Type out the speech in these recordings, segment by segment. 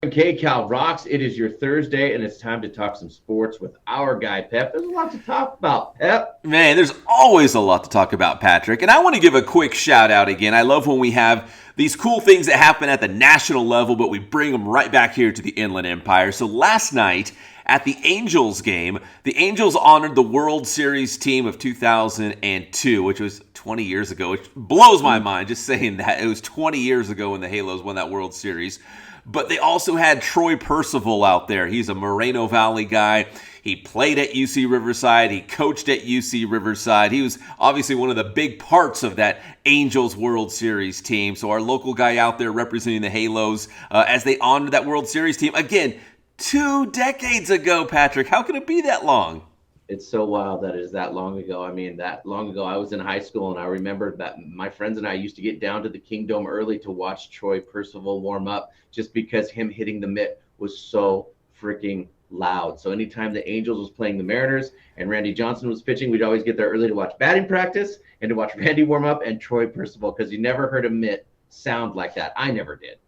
KCAL rocks. It is your Thursday, and it's time to talk some sports with our guy Pep. There's a lot to talk about, Pep. Man, there's always a lot to talk about, Patrick. And I want to give a quick shout out again. I love when we have these cool things that happen at the national level, but we bring them right back here to the Inland Empire. So last night at the Angels game, the Angels honored the World Series team of 2002, which was 20 years ago, which blows my mind just saying that. It was 20 years ago when the Halos won that World Series. But they also had Troy Percival out there. He's a Moreno Valley guy. He played at UC Riverside. He coached at UC Riverside. He was obviously one of the big parts of that Angels World Series team. So our local guy out there representing the Halos as they honored that World Series team. Again, 2 decades ago, Patrick. How can it be that long? It's so wild that it is that long ago. I mean, that long ago, I was in high school, and I remember that my friends and I used to get down to the Kingdome early to watch Troy Percival warm up just because him hitting the mitt was so freaking loud. So anytime the Angels was playing the Mariners and Randy Johnson was pitching, we'd always get there early to watch batting practice and to watch Randy warm up and Troy Percival because you never heard a mitt sound like that. I never did.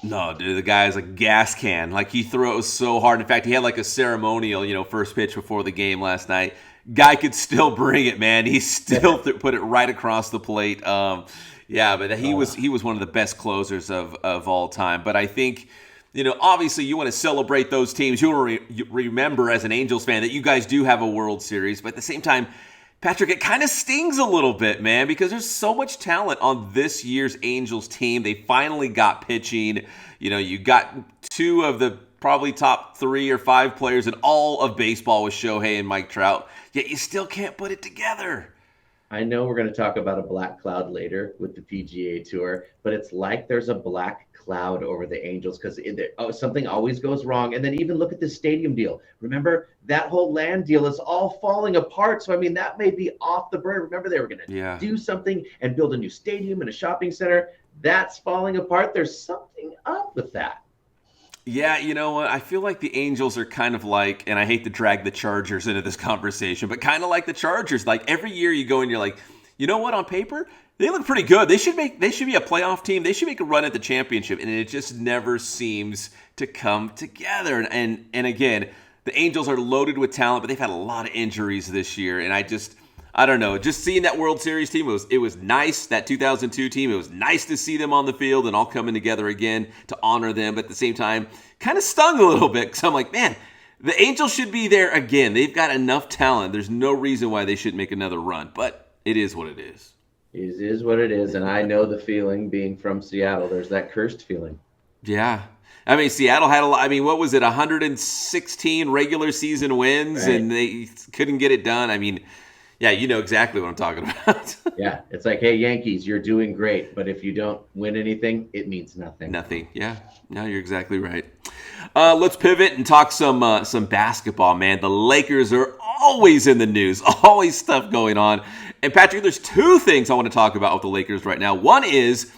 No, dude, the guy is a gas can. Like, he throws so hard. In fact, he had like a ceremonial, first pitch before the game last night. Guy could still bring it, man. He still put it right across the plate. Yeah, but he was one of the best closers of all time. But I think, obviously you want to celebrate those teams. You remember as an Angels fan that you guys do have a World Series. But at the same time, Patrick, it kind of stings a little bit, man, because there's so much talent on this year's Angels team. They finally got pitching. You got two of the probably top 3 or 5 players in all of baseball with Shohei and Mike Trout, yet you still can't put it together. I know we're going to talk about a black cloud later with the PGA Tour, but it's like there's a black cloud over the Angels because something always goes wrong. And then even look at this stadium deal. Remember, that whole land deal is all falling apart. So, I mean, that may be off the burn. Remember, they were going to do something and build a new stadium and a shopping center. That's falling apart. There's something up with that. Yeah, you know what? I feel like the Angels are kind of like, and I hate to drag the Chargers into this conversation, but kind of like the Chargers. Like, every year you go and you're like, you know what? On paper, they look pretty good. They should be a playoff team. They should make a run at the championship, and it just never seems to come together. And again, the Angels are loaded with talent, but they've had a lot of injuries this year, and I don't know. Just seeing that World Series team, it was nice. That 2002 team, it was nice to see them on the field and all coming together again to honor them. But at the same time, kind of stung a little bit because I'm like, man, the Angels should be there again. They've got enough talent. There's no reason why they shouldn't make another run. But it is what it is. It is what it is. And I know the feeling being from Seattle. There's that cursed feeling. Yeah. I mean, Seattle had a lot. I mean, what was it, 116 regular season wins, Right. and they couldn't get it done? I mean, yeah, you know exactly what I'm talking about. Yeah, it's like, hey, Yankees, you're doing great, but if you don't win anything, it means nothing. Nothing. Yeah. No, you're exactly right. Let's pivot and talk some basketball, man. The Lakers are always in the news, always stuff going on. And Patrick, there's 2 things I want to talk about with the Lakers right now. One is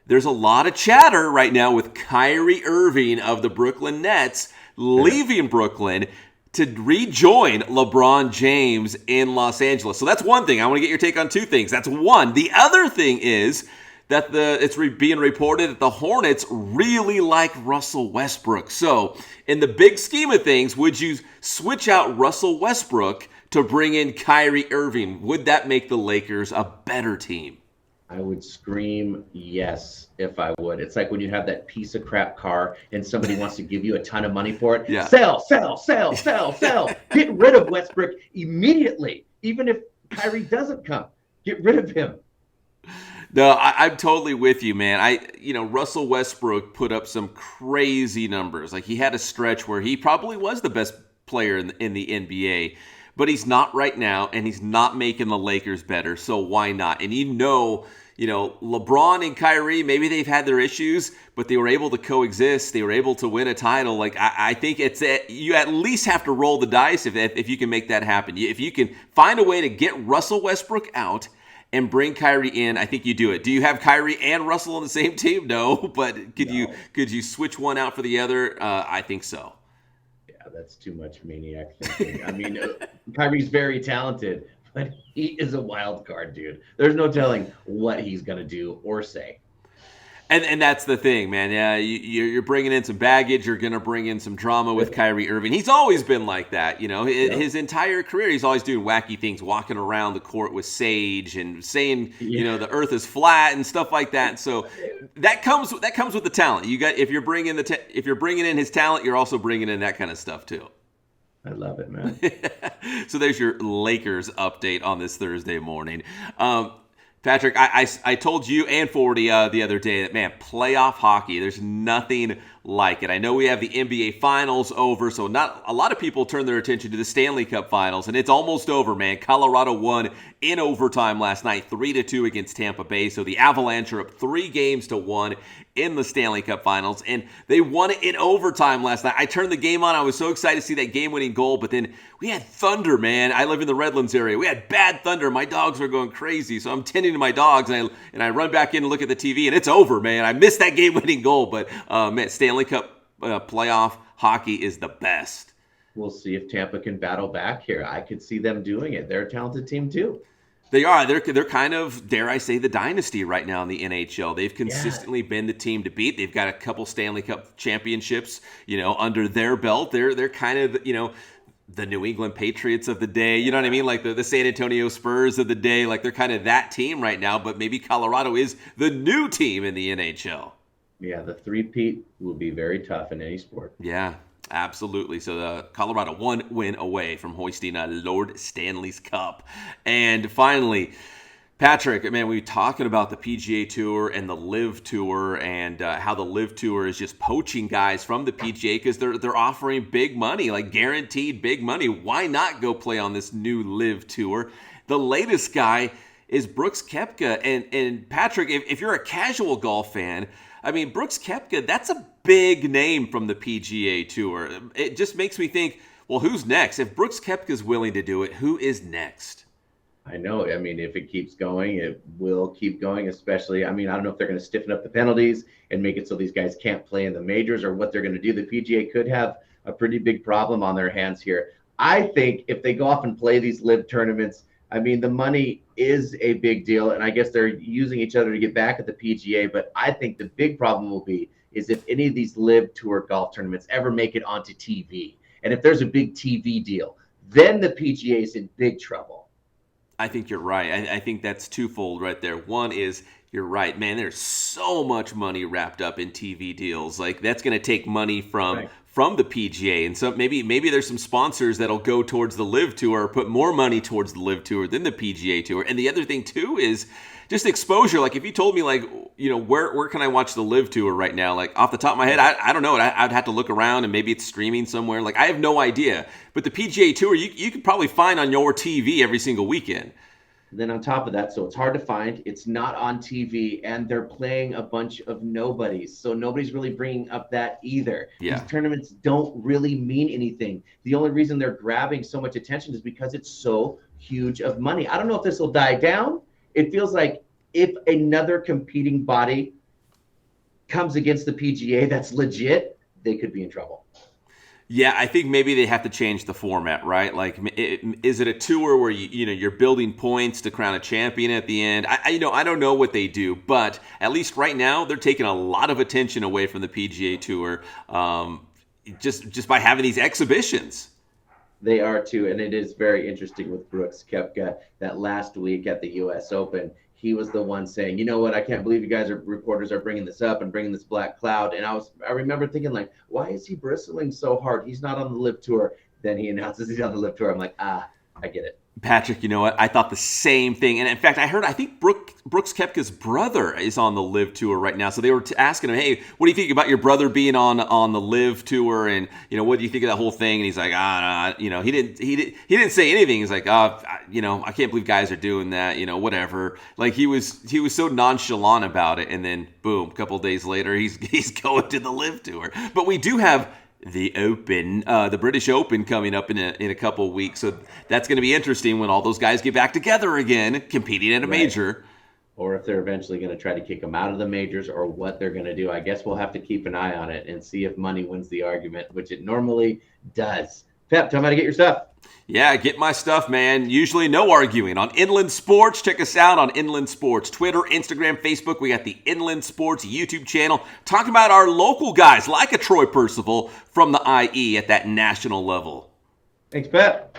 there's a lot of chatter right now with Kyrie Irving of the Brooklyn Nets leaving Brooklyn to rejoin LeBron James in Los Angeles. So that's one thing. I want to get your take on 2 things. That's one. The other thing is that it's being reported that the Hornets really like Russell Westbrook. So in the big scheme of things, would you switch out Russell Westbrook to bring in Kyrie Irving? Would that make the Lakers a better team? I would scream yes if I would. It's like when you have that piece of crap car and somebody wants to give you a ton of money for it. Yeah. Sell, sell, sell, sell, sell. Get rid of Westbrook immediately. Even if Kyrie doesn't come, get rid of him. No, I'm totally with you, man. Russell Westbrook put up some crazy numbers. Like, he had a stretch where he probably was the best player in the NBA, but he's not right now, and he's not making the Lakers better. So why not? And LeBron and Kyrie, maybe they've had their issues, but they were able to coexist. They were able to win a title. Like, I think you at least have to roll the dice if you can make that happen. If you can find a way to get Russell Westbrook out and bring Kyrie in, I think you do it. Do you have Kyrie and Russell on the same team? No, but could you switch one out for the other? I think so. Yeah, that's too much maniac thinking. I mean, Kyrie's very talented, but he is a wild card, dude. There's no telling what he's going to do or say. And that's the thing, man. Yeah, you're bringing in some baggage. You're going to bring in some drama with Kyrie Irving. He's always been like that. Yep. His entire career, he's always doing wacky things, walking around the court with sage and saying, Yeah. the Earth is flat and stuff like that. So that comes with the talent. You got if you're bringing if you're bringing in his talent, you're also bringing in that kind of stuff too. I love it, man. So there's your Lakers update on this Thursday morning. Patrick, I told you and Forty the other day that, man, playoff hockey, there's nothing like it. I know we have the NBA Finals over, so not a lot of people turn their attention to the Stanley Cup Finals, and it's almost over, man. Colorado won in overtime last night, 3-2 against Tampa Bay, so the Avalanche are up 3-1 in the Stanley Cup Finals, and they won it in overtime last night. I turned the game on. I was so excited to see that game-winning goal, but then we had thunder, man. I live in the Redlands area. We had bad thunder. My dogs were going crazy, so I'm tending to my dogs, and I run back in and look at the TV, and it's over, man. I missed that game-winning goal, but man, Stanley Cup playoff hockey is the best. We'll see if Tampa can battle back here. I could see them doing it. They're a talented team too. They are. They're kind of, dare I say, the dynasty right now in the NHL. They've Yeah. consistently been the team to beat. They've got a couple Stanley Cup championships, under their belt. They're kind of, the New England Patriots of the day. You know what I mean? Like the San Antonio Spurs of the day. Like they're kind of that team right now. But maybe Colorado is the new team in the NHL. Yeah, the three-peat will be very tough in any sport. Yeah, absolutely. So the Colorado 1 win away from hoisting a Lord Stanley's Cup. And finally, Patrick, man, we were talking about the PGA Tour and the Live Tour and how the Live Tour is just poaching guys from the PGA because they're offering big money, like guaranteed big money. Why not go play on this new Live Tour? The latest guy is Brooks Koepka. And Patrick, if you're a casual golf fan, I mean, Brooks Koepka, that's a big name from the PGA Tour. It just makes me think, well, who's next? If Brooks Koepka's willing to do it, who is next? I know. I mean, if it keeps going, it will keep going, especially. I mean, I don't know if they're going to stiffen up the penalties and make it so these guys can't play in the majors or what they're going to do. The PGA could have a pretty big problem on their hands here. I think if they go off and play these live tournaments, I mean, the money is a big deal. And I guess they're using each other to get back at the PGA. But I think the big problem will be is if any of these live tour golf tournaments ever make it onto TV. And if there's a big TV deal, then the PGA is in big trouble. I think you're right. I think that's twofold right there. One is you're right, man. There's so much money wrapped up in TV deals. Like that's going to take money from Right. from the PGA, and so maybe there's some sponsors that'll go towards the Live Tour or put more money towards the Live Tour than the PGA Tour. And the other thing too is just exposure. Like if you told me like where can I watch the Live Tour right now? Like off the top of my head, I don't know. I'd have to look around and maybe it's streaming somewhere. Like I have no idea. But the PGA Tour you could probably find on your TV every single weekend. Then on top of that, so it's hard to find. It's not on TV, and they're playing a bunch of nobodies. So nobody's really bringing up that either. Yeah. These tournaments don't really mean anything. The only reason they're grabbing so much attention is because it's so huge of money. I don't know if this will die down. It feels like if another competing body comes against the PGA that's legit, they could be in trouble. Yeah, I think maybe they have to change the format, right? Like, is it a tour where you're building points to crown a champion at the end? I don't know what they do, but at least right now they're taking a lot of attention away from the PGA Tour, just by having these exhibitions. They are too, and it is very interesting with Brooks Koepka that last week at the U.S. Open, he was the one saying, you know what, I can't believe you guys reporters are bringing this up and bringing this black cloud. And I remember thinking like, why is he bristling so hard? He's not on the Live Tour. Then he announces he's on the Live Tour. I'm like, I get it. Patrick, you know what? I thought the same thing. And in fact, I think Brooks Koepka's brother is on the Live Tour right now. So they were asking him, hey, what do you think about your brother being on the Live Tour? And, what do you think of that whole thing? And he's like, he didn't say anything. He's like, I can't believe guys are doing that, whatever. Like he was so nonchalant about it. And then boom, a couple of days later, he's going to the Live Tour. But we do have the Open, the British Open coming up in a couple of weeks. So that's going to be interesting when all those guys get back together again, competing in a major. Or if they're eventually going to try to kick them out of the majors or what they're going to do. I guess we'll have to keep an eye on it and see if money wins the argument, which it normally does. Pep, tell me how to get your stuff. Yeah, get my stuff, man. Usually no arguing. On Inland Sports, check us out on Inland Sports. Twitter, Instagram, Facebook. We got the Inland Sports YouTube channel. Talking about our local guys like a Troy Percival from the IE at that national level. Thanks, Pep.